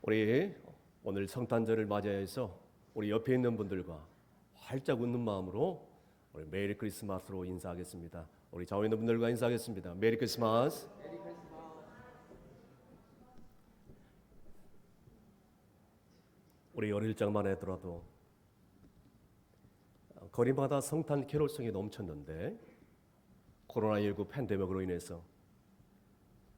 우리 오늘 성탄절을 맞이해서 우리 옆에 있는 분들과 활짝 웃는 마음으로 우리 메리 크리스마스로 인사하겠습니다. 우리 좌우에 있는 분들과 인사하겠습니다. 메리 크리스마스. 우리 어릴 적만 해더라도 거리마다 성탄 캐롤성이 넘쳤는데 코로나19 팬데믹으로 인해서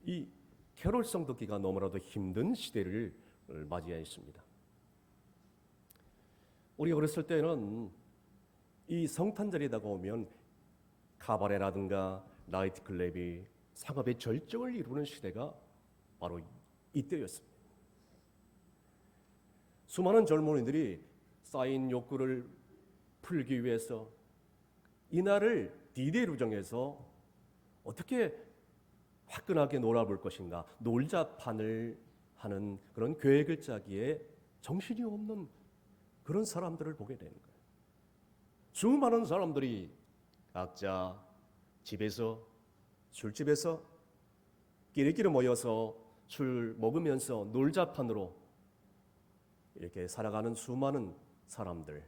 이 캐롤성 듣기가 너무나도 힘든 시대를 맞이했습니다. 우리 어렸을 때는 이 성탄절이 다가오면 카바레라든가 나이트클럽이 상업의 절정을 이루는 시대가 바로 이때였습니다. 수많은 젊은이들이 쌓인 욕구를 풀기 위해서 이날을 디데이로 정해서 어떻게 화끈하게 놀아볼 것인가, 놀자판을 하는 그런 계획을 짜기에 정신이 없는 그런 사람들을 보게 되는 거예요. 수많은 사람들이 각자 집에서, 술집에서 끼리끼리 모여서 술 먹으면서 놀자판으로 이렇게 살아가는 수많은 사람들,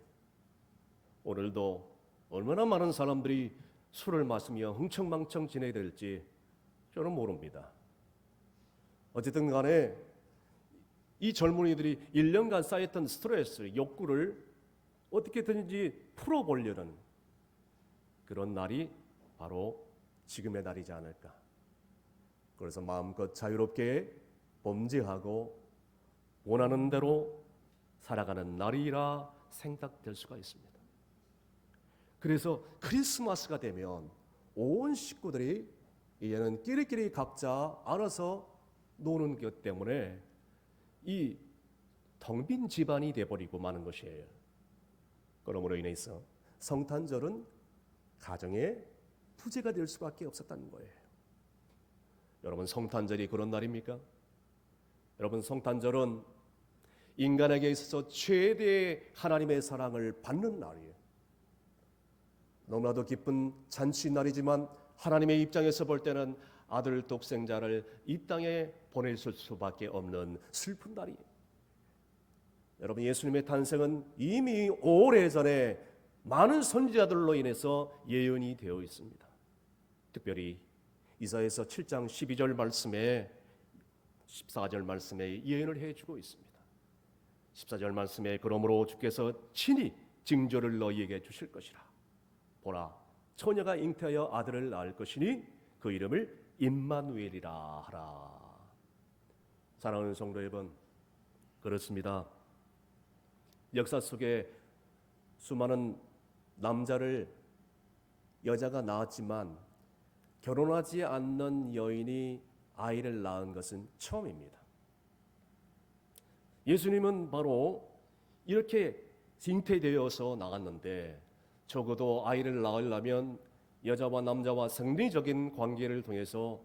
오늘도 얼마나 많은 사람들이 술을 마시며 흥청망청 지내야 될지 저는 모릅니다. 어쨌든 간에 이 젊은이들이 1년간 쌓였던 스트레스, 욕구를 어떻게든지 풀어보려는 그런 날이 바로 지금의 날이지 않을까. 그래서 마음껏 자유롭게 범죄하고 원하는 대로 살아가는 날이라 생각될 수가 있습니다. 그래서 크리스마스가 되면 온 식구들이 이제는 끼리끼리 각자 알아서 노는 것 때문에 이 텅 빈 집안이 돼버리고 마는 것이에요. 그러므로 인해서 성탄절은 가정의 부재가 될 수밖에 없었다는 거예요. 여러분, 성탄절이 그런 날입니까? 여러분, 성탄절은 인간에게 있어서 최대의 하나님의 사랑을 받는 날이에요. 너무나도 기쁜 잔치 날이지만 하나님의 입장에서 볼 때는 아들 독생자를 이 땅에 보내실 수밖에 없는 슬픈 날이에요. 여러분, 예수님의 탄생은 이미 오래전에 많은 선지자들로 인해서 예언이 되어 있습니다. 특별히 이사야서 7장 12절 말씀에 14절 말씀에 예언을 해주고 있습니다. 14절 말씀에 그러므로 주께서 친히 징조를 너희에게 주실 것이라. 보라, 처녀가 잉태하여 아들을 낳을 것이니 그 이름을 임마누엘이라 하라. 사랑하는 성도 여러분, 그렇습니다. 역사 속에 수많은 남자를 여자가 낳았지만 결혼하지 않는 여인이 아이를 낳은 것은 처음입니다. 예수님은 바로 이렇게 잉태되어서 나갔는데 적어도 아이를 낳으려면 여자와 남자와 성리적인 관계를 통해서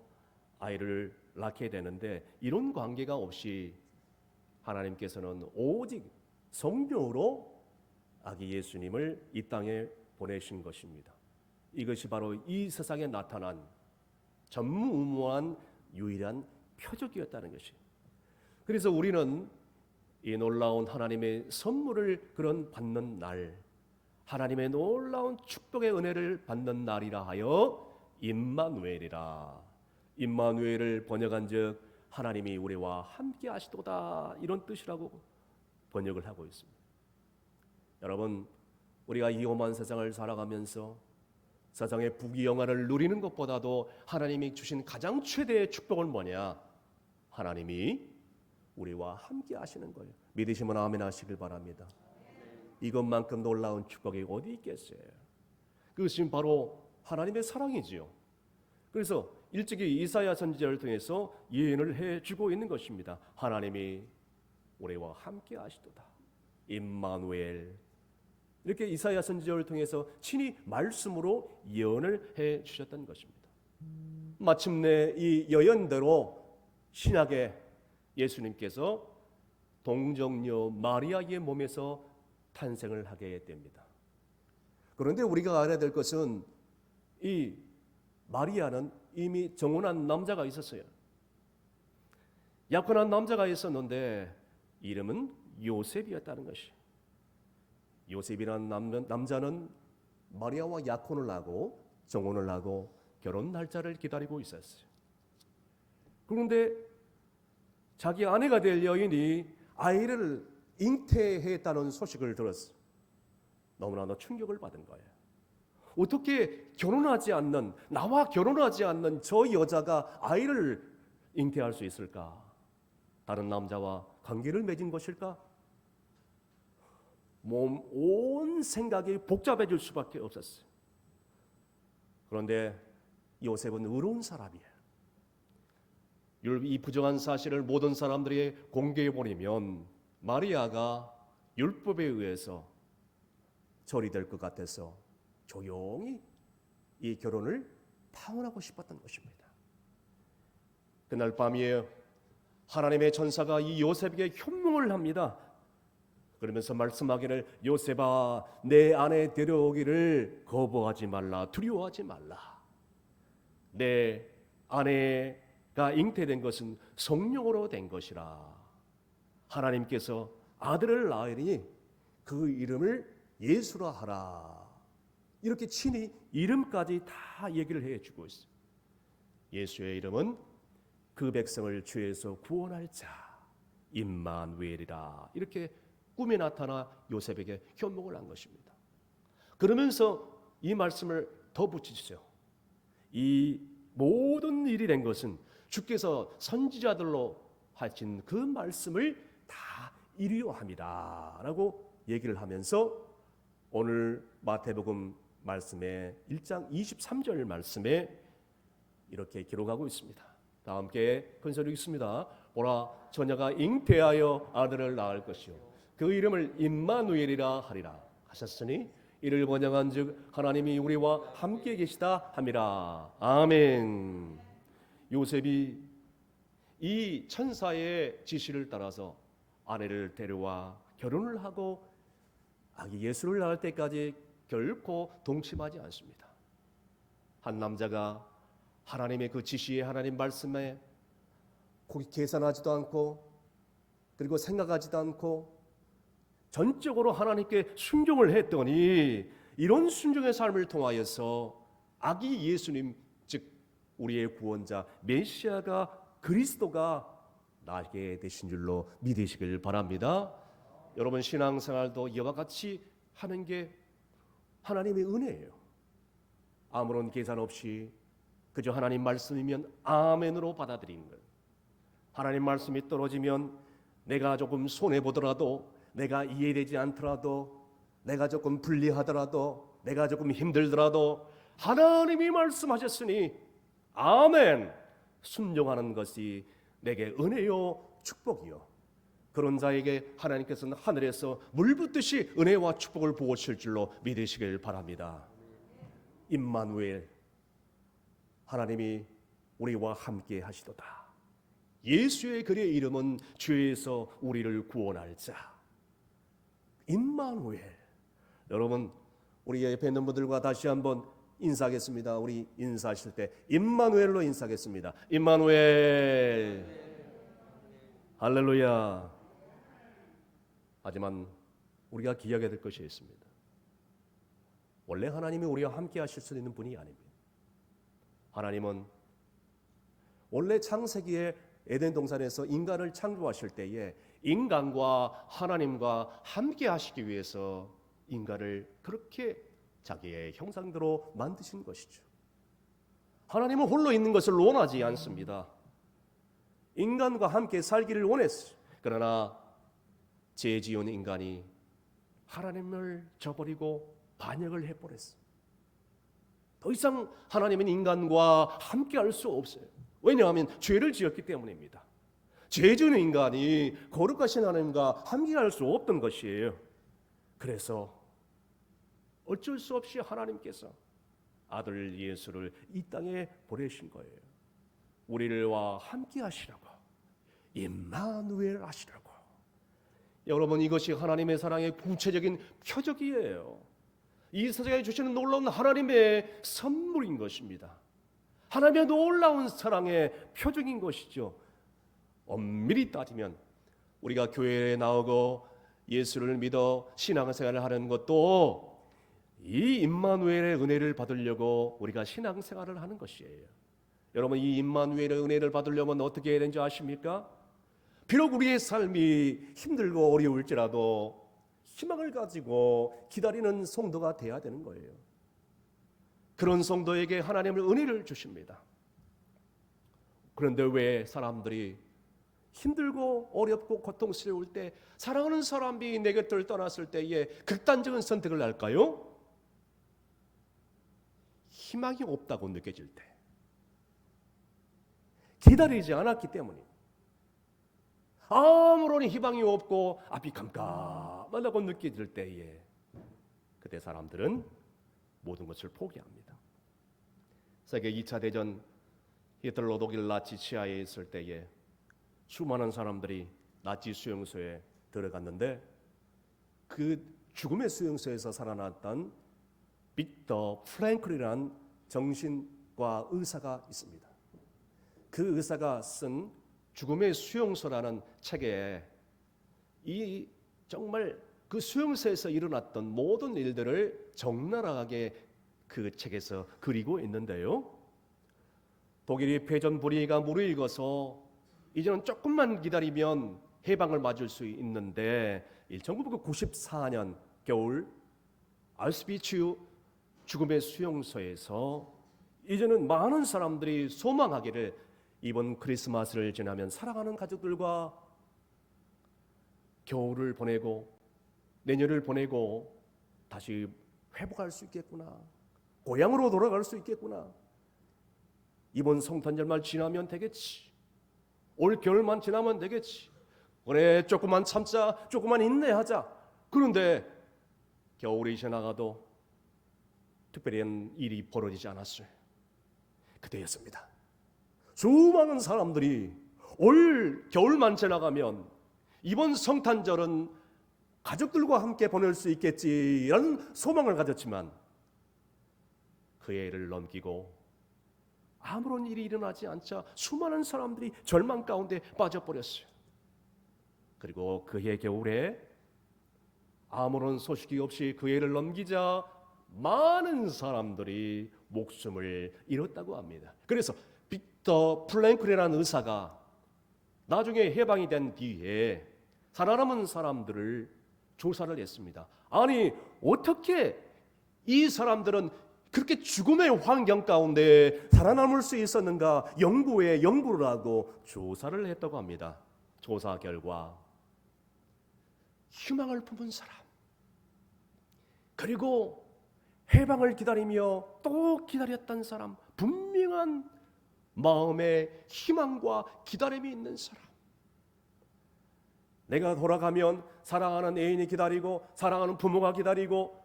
아이를 낳게 되는데 이런 관계가 없이 하나님께서는 오직 성령으로 아기 예수님을 이 땅에 보내신 것입니다. 이것이 바로 이 세상에 나타난 전무후무한 유일한 표적이었다는 것이에요. 그래서 우리는 이 놀라운 하나님의 선물을 그런 받는 날, 하나님의 놀라운 축복의 은혜를 받는 날이라 하여 임마누엘이라. 임마누엘을 번역한즉 하나님이 우리와 함께 하시도다, 이런 뜻이라고 번역을 하고 있습니다. 여러분, 우리가 이 험한 세상을 살아가면서 세상의 부귀영화를 누리는 것보다도 하나님이 주신 가장 최대의 축복은 뭐냐? 하나님이 우리와 함께 하시는 거예요. 믿으시면 아멘 하시길 바랍니다. 이것만큼 놀라운 축복이 어디 있겠어요? 그것이 바로 하나님의 사랑이지요. 그래서 일찍이 이사야 선지자를 통해서 예언을 해주고 있는 것입니다. 하나님이 우리와 함께 하시도다, 임마누엘. 이렇게 이사야 선지자를 통해서 친히 말씀으로 예언을 해주셨던 것입니다. 마침내 이 예언대로 신약에 예수님께서 동정녀 마리아의 몸에서 탄생을 하게 됩니다. 그런데 우리가 알아야 될 것은 이 마리아는 이미 정혼한 남자가 있었어요. 약혼한 남자가 있었는데 이름은 요셉이었다는 것이. 요셉이라는 남자는 마리아와 약혼을 하고 정혼을 하고 결혼 날짜를 기다리고 있었어요. 그런데 자기 아내가 될 여인이 아이를 잉태했다는 소식을 들었어요. 너무나도 충격을 받은 거예요. 어떻게 나와 결혼하지 않는 저 여자가 아이를 잉태할 수 있을까? 다른 남자와 관계를 맺은 것일까? 온 생각이 복잡해질 수밖에 없었어요. 그런데 요셉은 의로운 사람이에요. 이 부정한 사실을 모든 사람들이 공개해버리면 마리아가 율법에 의해서 처리될 것 같아서 조용히 이 결혼을 파혼하고 싶었던 것입니다. 그날 밤이에요. 하나님의 천사가 이 요셉에게 현몽을 합니다. 그러면서 말씀하기를, 요셉아, 내 아내 데려오기를 거부하지 말라, 두려워하지 말라. 내 아내가 잉태된 것은 성령으로 된 것이라. 하나님께서 아들을 낳으니 그 이름을 예수라 하라. 이렇게 친히 이름까지 다 얘기를 해주고 있어요. 예수의 이름은 그 백성을 죄에서 구원할 자 임마누엘이라. 이렇게 꿈에 나타나 요셉에게 현몽을 한 것입니다. 그러면서 이 말씀을 더 붙이시죠. 이 모든 일이 된 것은 주께서 선지자들로 하신 그 말씀을 다 이루어함이다 라고 얘기를 하면서 오늘 마태복음 말씀의 1장 23절 말씀에 이렇게 기록하고 있습니다. 다 함께 큰소리 읽습니다. 보라, 처녀가 잉태하여 아들을 낳을 것이요 그 이름을 임마누엘이라 하리라 하셨으니 이를 번역한즉 하나님이 우리와 함께 계시다 함이라. 아멘. 요셉이 이 천사의 지시를 따라서 아내를 데려와 결혼을 하고 아기 예수를 낳을 때까지 결코 동침하지 않습니다. 한 남자가 하나님의 그 지시에, 하나님 말씀에 계산하지도 않고 그리고 생각하지도 않고 전적으로 하나님께 순종을 했더니 이런 순종의 삶을 통하여서 아기 예수님, 즉 우리의 구원자 메시아가, 그리스도가 나게 되신 줄로 믿으시길 바랍니다. 여러분, 신앙생활도 이와 같이 하는 게 하나님의 은혜예요. 아무런 계산 없이 그저 하나님 말씀이면 아멘으로 받아들이는 거예요. 하나님 말씀이 떨어지면 내가 조금 손해보더라도, 내가 이해되지 않더라도, 내가 조금 불리하더라도, 내가 조금 힘들더라도 하나님이 말씀하셨으니 아멘, 순종하는 것이 내게 은혜요 축복이요. 그런 자에게 하나님께서는 하늘에서 물붓듯이 은혜와 축복을 부으실 줄로 믿으시길 바랍니다. 임마누엘, 하나님이 우리와 함께 하시도다. 예수의 그의 이름은 죄에서 우리를 구원할 자 임마누엘. 여러분, 우리 옆에 있는 분들과 다시 한번 인사하겠습니다. 우리 인사하실 때 임마누엘로 인사하겠습니다. 임마누엘. 할렐루야. 하지만 우리가 기억해야 될 것이 있습니다. 원래 하나님이 우리와 함께 하실 수 있는 분이 아닙니다. 하나님은 원래 창세기에 에덴 동산에서 인간을 창조하실 때에 인간과 하나님과 함께 하시기 위해서 인간을 그렇게 자기의 형상대로 만드신 것이죠. 하나님은 홀로 있는 것을 원하지 않습니다. 인간과 함께 살기를 원했어요. 그러나 죄 지은 인간이 하나님을 저버리고 반역을 해버렸어요. 더 이상 하나님은 인간과 함께 할 수 없어요. 왜냐하면 죄를 지었기 때문입니다. 죄 지은 인간이 거룩하신 하나님과 함께 할 수 없던 것이에요. 그래서 어쩔 수 없이 하나님께서 아들 예수를 이 땅에 보내신 거예요. 우리와 함께 하시라고, 임마누엘 하시라고. 여러분, 이것이 하나님의 사랑의 구체적인 표적이에요. 이 세상에 주시는 놀라운 하나님의 선물인 것입니다. 하나님의 놀라운 사랑의 표적인 것이죠. 엄밀히 따지면 우리가 교회에 나오고 예수를 믿어 신앙생활을 하는 것도 이 임마누엘의 은혜를 받으려고 우리가 신앙생활을 하는 것이에요. 여러분, 이 임마누엘의 은혜를 받으려면 어떻게 해야 되는지 아십니까? 비록 우리의 삶이 힘들고 어려울지라도 희망을 가지고 기다리는 성도가 돼야 되는 거예요. 그런 성도에게 하나님은 은혜를 주십니다. 그런데 왜 사람들이 힘들고 어렵고 고통스러울 때, 사랑하는 사람이 내 곁을 떠났을 때에 극단적인 선택을 할까요? 희망이 없다고 느껴질 때, 기다리지 않았기 때문입니다. 아무런 희망이 없고 앞이 깜깜하다고 느껴질 때에, 그때 사람들은 모든 것을 포기합니다. 세계 2차 대전 히틀러 독일 나치 치하에 있을 때에 수많은 사람들이 나치 수용소에 들어갔는데, 그 죽음의 수용소에서 살아났던 빅터 프랭클이라는 정신과 의사가 있습니다. 그 의사가 쓴 죽음의 수용소라는 책에 이 정말 그 수용소에서 일어났던 모든 일들을 적나라하게 그 책에서 그리고 있는데요, 독일이 패전 불의가 무르익어서 이제는 조금만 기다리면 해방을 맞을 수 있는데, 1994년 겨울 아우슈비츠 죽음의 수용소에서 이제는 많은 사람들이 소망하기를, 이번 크리스마스를 지나면 사랑하는 가족들과 겨울을 보내고 내년을 보내고 다시 회복할 수 있겠구나, 고향으로 돌아갈 수 있겠구나, 이번 성탄절만 지나면 되겠지, 올 겨울만 지나면 되겠지, 그래 조금만 참자, 조금만 인내하자. 그런데 겨울이 지나가도 특별한 일이 벌어지지 않았어요. 그때였습니다. 수많은 사람들이 올 겨울만 지나가면 이번 성탄절은 가족들과 함께 보낼 수 있겠지라는 소망을 가졌지만, 그 해를 넘기고 아무런 일이 일어나지 않자 수많은 사람들이 절망 가운데 빠져버렸어요. 그리고 그해 겨울에 아무런 소식이 없이 그 해를 넘기자 많은 사람들이 목숨을 잃었다고 합니다. 그래서 빅터 프랭클이라는 의사가 나중에 해방이 된 뒤에 살아남은 사람들을 조사를 했습니다. 아니, 어떻게 이 사람들은 그렇게 죽음의 환경 가운데 살아남을 수 있었는가 연구를 하고 조사를 했다고 합니다. 조사 결과 희망을 품은 사람, 그리고 해방을 기다리며 또 기다렸던 사람, 분명한 마음에 희망과 기다림이 있는 사람, 내가 돌아가면 사랑하는 애인이 기다리고 사랑하는 부모가 기다리고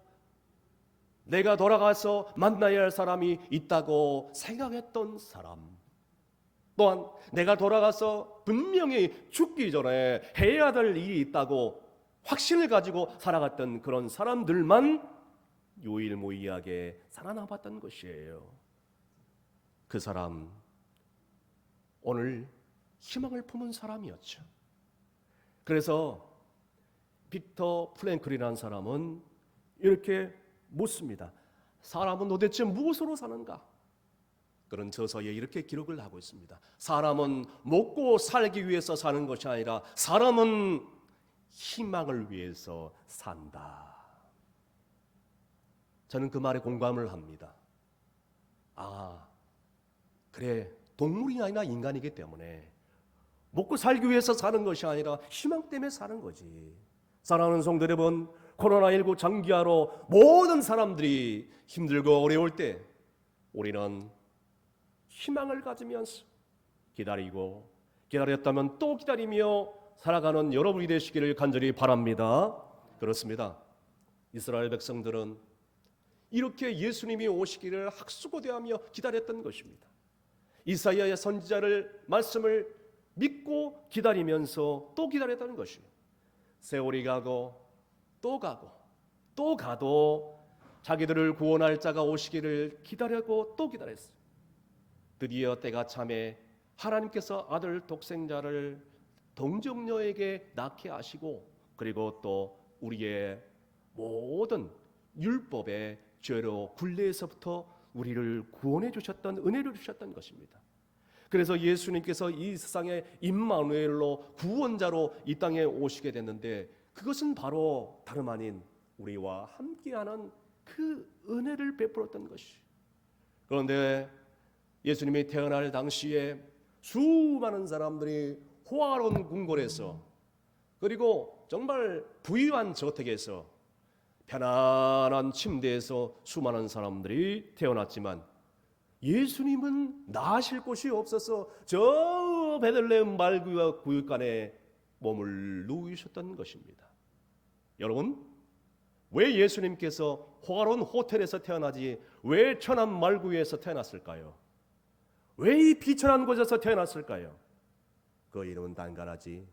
내가 돌아가서 만나야 할 사람이 있다고 생각했던 사람, 또한 내가 돌아가서 분명히 죽기 전에 해야 될 일이 있다고 확신을 가지고 살아갔던 그런 사람들만 유일무이하게 살아남았던 것이에요. 그 사람, 오늘 희망을 품은 사람이었죠. 그래서 빅터 프랭클이라는 사람은 이렇게 묻습니다. 사람은 도대체 무엇으로 사는가? 그런 저서에 이렇게 기록을 하고 있습니다. 사람은 먹고 살기 위해서 사는 것이 아니라 사람은 희망을 위해서 산다. 저는 그 말에 공감을 합니다. 아, 그래, 동물이 아니라 인간이기 때문에 먹고 살기 위해서 사는 것이 아니라 희망 때문에 사는 거지. 사랑하는 성도 여러분, 코로나19 장기화로 모든 사람들이 힘들고 어려울 때 우리는 희망을 가지면서 기다리고, 기다렸다면 또 기다리며 살아가는 여러분이 되시기를 간절히 바랍니다. 그렇습니다. 이스라엘 백성들은 이렇게 예수님이 오시기를 학수고대하며 기다렸던 것입니다. 이사야의 선지자를 말씀을 믿고 기다리면서 또 기다렸다는 것이에요. 세월이 가고 또 가고 또 가도 자기들을 구원할 자가 오시기를 기다렸고 또 기다렸어요. 드디어 때가 참에 하나님께서 아들 독생자를 동정녀에게 낳게 하시고 그리고 또 우리의 모든 율법의 죄로 굴레에서부터 우리를 구원해 주셨던 은혜를 주셨던 것입니다. 그래서 예수님께서 이 세상에 임마누엘로 구원자로 이 땅에 오시게 됐는데 그것은 바로 다름 아닌 우리와 함께하는 그 은혜를 베풀었던 것이. 그런데 예수님이 태어날 당시에 수많은 사람들이 호화로운 궁궐에서 그리고 정말 부유한 저택에서 편안한 침대에서 수많은 사람들이 태어났지만 예수님은 나실 곳이 없어서 저 베들레헴 말구역간에 몸을 누이셨던 것입니다. 여러분, 왜 예수님께서 호화로운 호텔에서 태어나지 왜 천한 말구에서 태어났을까요? 왜 이 비천한 곳에서 태어났을까요? 그 이름은 단간하지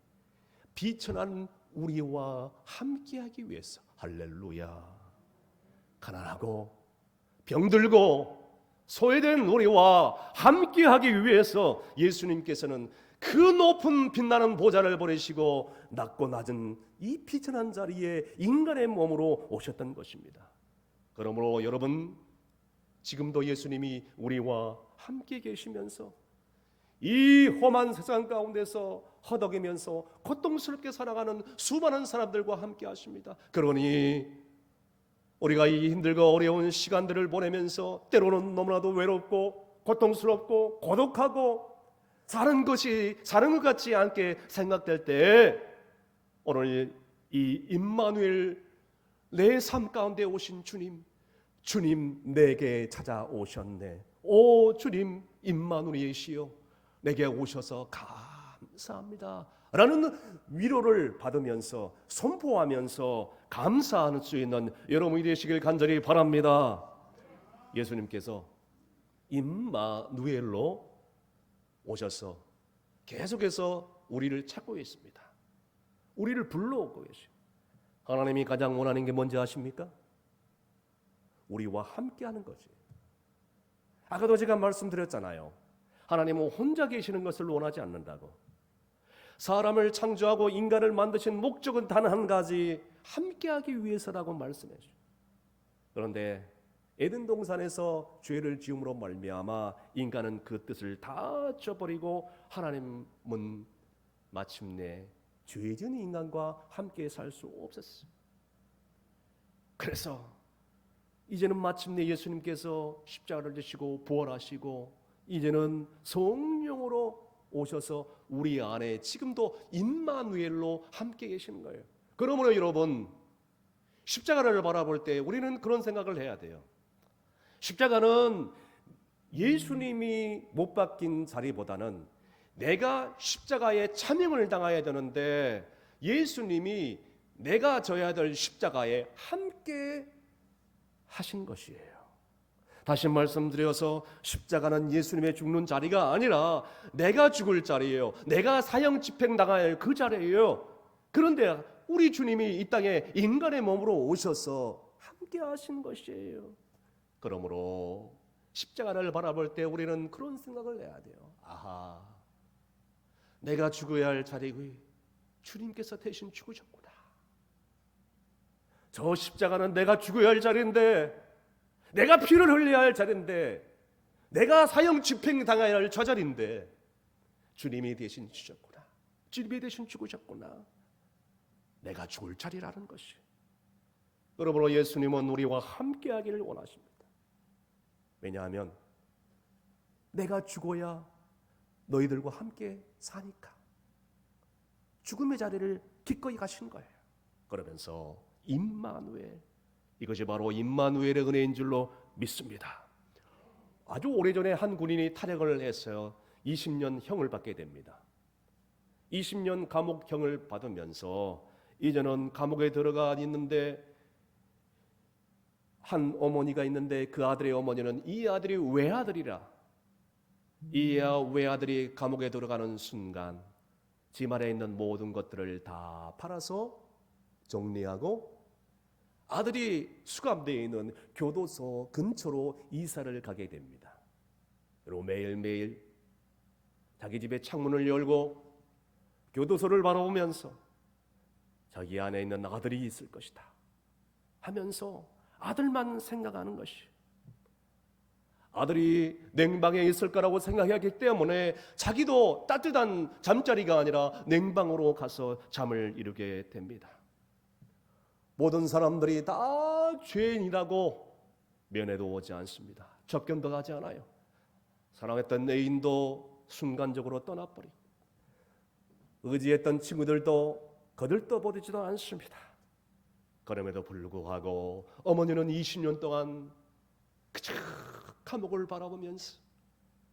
비천한 우리와 함께하기 위해서. 할렐루야. 가난하고 병들고 소외된 우리와 함께하기 위해서 예수님께서는 그 높은 빛나는 보좌를 버리시고 낮고 낮은 이 비천한 자리에 인간의 몸으로 오셨던 것입니다. 그러므로 여러분, 지금도 예수님이 우리와 함께 계시면서 이 험한 세상 가운데서 허덕이면서 고통스럽게 살아가는 수많은 사람들과 함께 하십니다. 그러니 우리가 이 힘들고 어려운 시간들을 보내면서 때로는 너무나도 외롭고 고통스럽고 고독하고 사는 것 같지 않게 생각될 때 오늘 이 임마누엘 내 삶 가운데 오신 주님 내게 찾아오셨네. 오 주님 임마누엘이시여 내게 오셔서 감사합니다 라는 위로를 받으면서 선포하면서 감사할 수 있는 여러분이 되시길 간절히 바랍니다. 예수님께서 임마누엘로 오셔서 계속해서 우리를 찾고 있습니다. 우리를 불러오고 계시고 하나님이 가장 원하는 게 뭔지 아십니까? 우리와 함께하는 거지. 아까도 제가 말씀드렸잖아요. 하나님은 혼자 계시는 것을 원하지 않는다고. 사람을 창조하고 인간을 만드신 목적은 단 한 가지, 함께하기 위해서라고 말씀해요. 그런데 에덴 동산에서 죄를 지음으로 말미암아 인간은 그 뜻을 다 저버리고 하나님은 마침내 죄 지은 인간과 함께 살 수 없었어요. 그래서 이제는 마침내 예수님께서 십자가를 지시고 부활하시고 이제는 성령으로 오셔서 우리 안에 지금도 임마누엘로 함께 계시는 거예요. 그러므로 여러분, 십자가를 바라볼 때 우리는 그런 생각을 해야 돼요. 십자가는 예수님이 못 박힌 자리보다는 내가 십자가에 참형을 당해야 되는데 예수님이 내가 져야 될 십자가에 함께 하신 것이에요. 다시 말씀드려서 십자가는 예수님의 죽는 자리가 아니라 내가 죽을 자리예요. 내가 사형 집행당할 할 그 자리예요. 그런데 우리 주님이 이 땅에 인간의 몸으로 오셔서 함께 하신 것이에요. 그러므로 십자가를 바라볼 때 우리는 그런 생각을 해야 돼요. 아하, 내가 죽어야 할 자리고 주님께서 대신 죽으셨구나. 저 십자가는 내가 죽어야 할 자리인데, 내가 피를 흘려야 할 자리인데, 내가 사형 집행당해야 할 저 자리인데 주님이 대신 주셨구나. 주님이 대신 죽으셨구나. 내가 죽을 자리라는 것이. 그러므로 예수님은 우리와 함께하기를 원하십니다. 왜냐하면 내가 죽어야 너희들과 함께 사니까. 죽음의 자리를 기꺼이 가신 거예요. 그러면서 임마누엘, 이것이 바로 임마누엘의 은혜인 줄로 믿습니다. 아주 오래전에 한 군인이 탈역을 해서 20년 형을 받게 됩니다. 20년 감옥형을 받으면서 이제는 감옥에 들어가 있는데 한 어머니가 있는데 그 아들의 어머니는 이 아들이 외아들이라. 이 외아들이 감옥에 들어가는 순간 집안에 있는 모든 것들을 다 팔아서 정리하고 아들이 수감되어 있는 교도소 근처로 이사를 가게 됩니다. 그리고 매일매일 자기 집의 창문을 열고 교도소를 바라보면서 자기 안에 있는 아들이 있을 것이다 하면서 아들만 생각하는 것이, 아들이 냉방에 있을 거라고 생각하기 때문에 자기도 따뜻한 잠자리가 아니라 냉방으로 가서 잠을 이루게 됩니다. 모든 사람들이 다 죄인이라고 면회도 오지 않습니다. 접견도 하지 않아요. 사랑했던 애인도 순간적으로 떠나버리고 의지했던 친구들도 거들떠보지도 않습니다. 그럼에도 불구하고 어머니는 20년 동안 그저 감옥을 바라보면서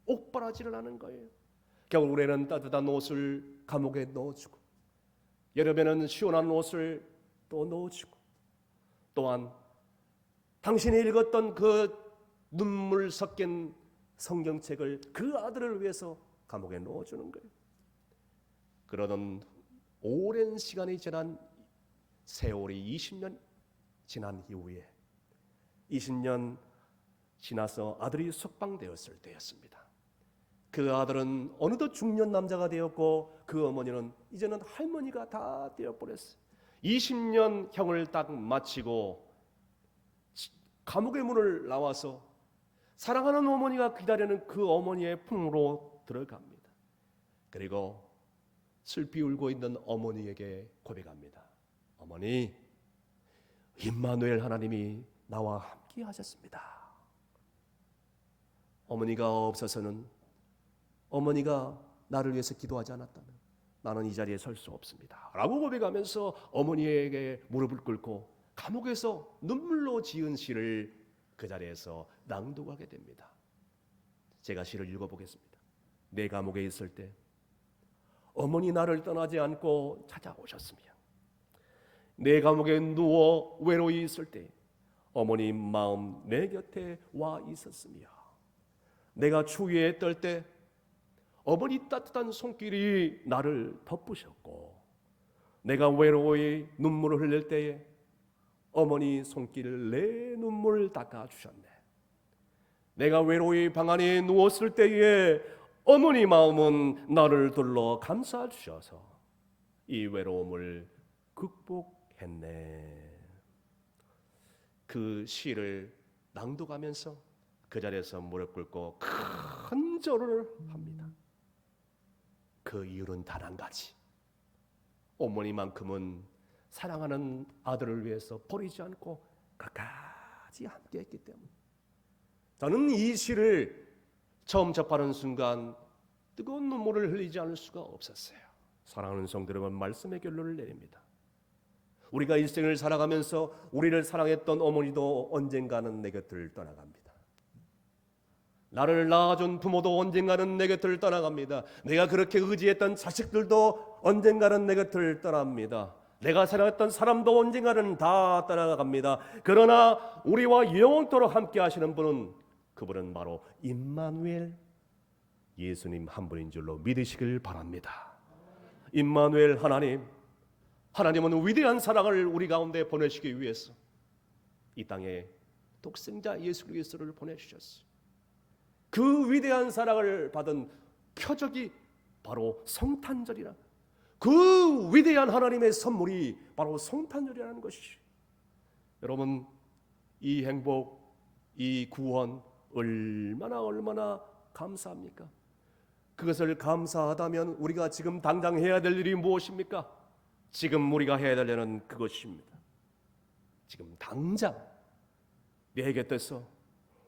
옥바라지를 하는 거예요. 겨울에는 따뜻한 옷을 감옥에 넣어주고, 여름에는 시원한 옷을 또 넣어주고, 또한 당신이 읽었던 그 눈물 섞인 성경책을 그 아들을 위해서 감옥에 넣어주는 거예요. 그러던 오랜 시간이 지난 세월이 20년 지난 이후에 20년 지나서 아들이 석방되었을 때였습니다. 그 아들은 어느덧 중년 남자가 되었고 그 어머니는 이제는 할머니가 다 되어버렸어요. 20년 형을 딱 마치고 감옥의 문을 나와서 사랑하는 어머니가 기다리는 그 어머니의 품으로 들어갑니다. 그리고 슬피 울고 있는 어머니에게 고백합니다. 어머니, 임마누엘 하나님이 나와 함께 하셨습니다. 어머니가 없어서는, 어머니가 나를 위해서 기도하지 않았다면 나는 이 자리에 설 수 없습니다 라고 고백하면서 어머니에게 무릎을 꿇고 감옥에서 눈물로 지은 시를 그 자리에서 낭독하게 됩니다. 제가 시를 읽어보겠습니다. 내 감옥에 있을 때 어머니 나를 떠나지 않고 찾아오셨으며, 내 감옥에 누워 외로이 있을 때 어머니 마음 내 곁에 와 있었으며, 내가 추위에 떨 때 어머니 따뜻한 손길이 나를 덮으셨고, 내가 외로이 눈물을 흘릴 때에 어머니 손길을 내 눈물을 닦아주셨네. 내가 외로이 방 안에 누웠을 때에 어머니 마음은 나를 둘러 감싸주셔서 이 외로움을 극복했네. 그 시를 낭독하면서 그 자리에서 무릎 꿇고 큰 절을 합니다. 그 이유는 단 한 가지, 어머니만큼은 사랑하는 아들을 위해서 버리지 않고 끝까지 함께했기 때문에. 저는 이 시를 처음 접하는 순간 뜨거운 눈물을 흘리지 않을 수가 없었어요. 사랑하는 성도 여러분, 말씀의 결론을 내립니다. 우리가 일생을 살아가면서 우리를 사랑했던 어머니도 언젠가는 내 곁을 떠나갑니다. 나를 낳아준 부모도 언젠가는 내 곁을 떠나갑니다. 내가 그렇게 의지했던 자식들도 언젠가는 내 곁을 떠납니다. 내가 사랑했던 사람도 언젠가는 다 떠나갑니다. 그러나 우리와 영원토록 함께 하시는 분은, 그분은 바로 임마누엘, 예수님 한 분인 줄로 믿으시길 바랍니다. 임마누엘 하나님, 하나님은 위대한 사랑을 우리 가운데 보내시기 위해서 이 땅에 독생자 예수 그리스도를 보내주셨어요. 그 위대한 사랑을 받은 표적이 바로 성탄절이라, 그 위대한 하나님의 선물이 바로 성탄절이라는 것이죠. 여러분, 이 행복, 이 구원 얼마나 감사합니까? 그것을 감사하다면 우리가 지금 당장 해야 될 일이 무엇입니까? 지금 우리가 해야 될 일은 그것입니다. 지금 당장 내 곁에서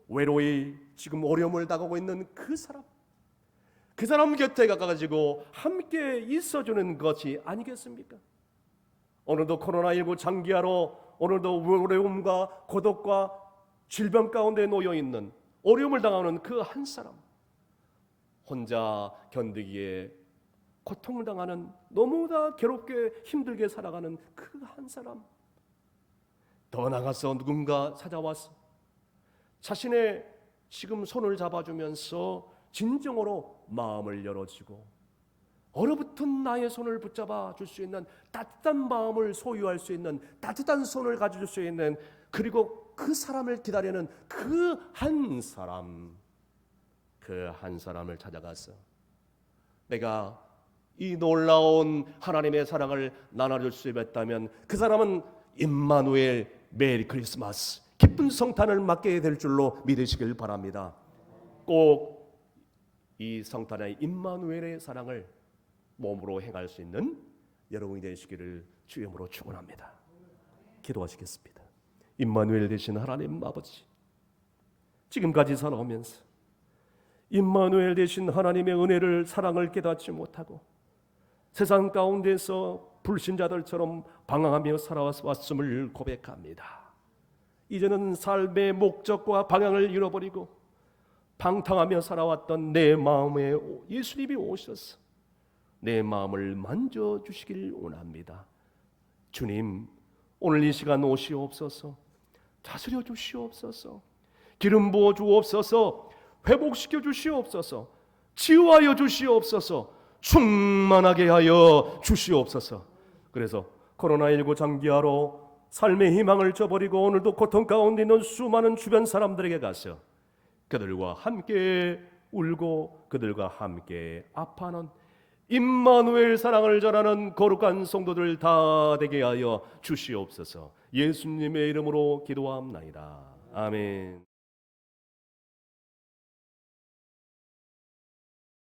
외로이 지금 어려움을 당하고 있는 그 사람 곁에 가가지고 함께 있어주는 것이 아니겠습니까? 오늘도 코로나19 장기화로 오늘도 어려움과 고독과 질병 가운데 놓여있는, 어려움을 당하는 그 한 사람, 혼자 견디기에 고통을 당하는, 너무나 괴롭게 힘들게 살아가는 그 한 사람, 더 나가서 누군가 찾아와서 자신의 지금 손을 잡아주면서 진정으로 마음을 열어주고 얼어붙은 나의 손을 붙잡아 줄 수 있는 따뜻한 마음을 소유할 수 있는, 따뜻한 손을 가져줄 수 있는, 그리고 그 사람을 기다리는 그 한 사람, 그 한 사람을 찾아가서 내가 이 놀라운 하나님의 사랑을 나눠줄 수 있다면 그 사람은 임마누엘 메리 크리스마스 기쁜 성탄을 맞게 될 줄로 믿으시길 바랍니다. 꼭 이 성탄의 임마누엘의 사랑을 몸으로 행할 수 있는 여러분이 되시기를 주님으로 축원합니다. 기도하시겠습니다. 임마누엘 되신 하나님 아버지, 지금까지 살아오면서 임마누엘 되신 하나님의 은혜를 사랑을 깨닫지 못하고 세상 가운데서 불신자들처럼 방황하며 살아왔음을 고백합니다. 이제는 삶의 목적과 방향을 잃어버리고 방탕하며 살아왔던 내 마음에 예수님이 오셔서 내 마음을 만져주시길 원합니다. 주님, 오늘 이 시간 오시옵소서. 다스려 주시옵소서. 기름 부어 주옵소서. 회복시켜 주시옵소서. 치유하여 주시옵소서. 충만하게 하여 주시옵소서. 그래서 코로나19 장기화로 삶의 희망을 저버리고 오늘도 고통 가운데 있는 수많은 주변 사람들에게 가서 그들과 함께 울고 그들과 함께 아파하는 임마누엘 사랑을 전하는 거룩한 성도들 다 되게 하여 주시옵소서. 예수님의 이름으로 기도합나이다. 아멘.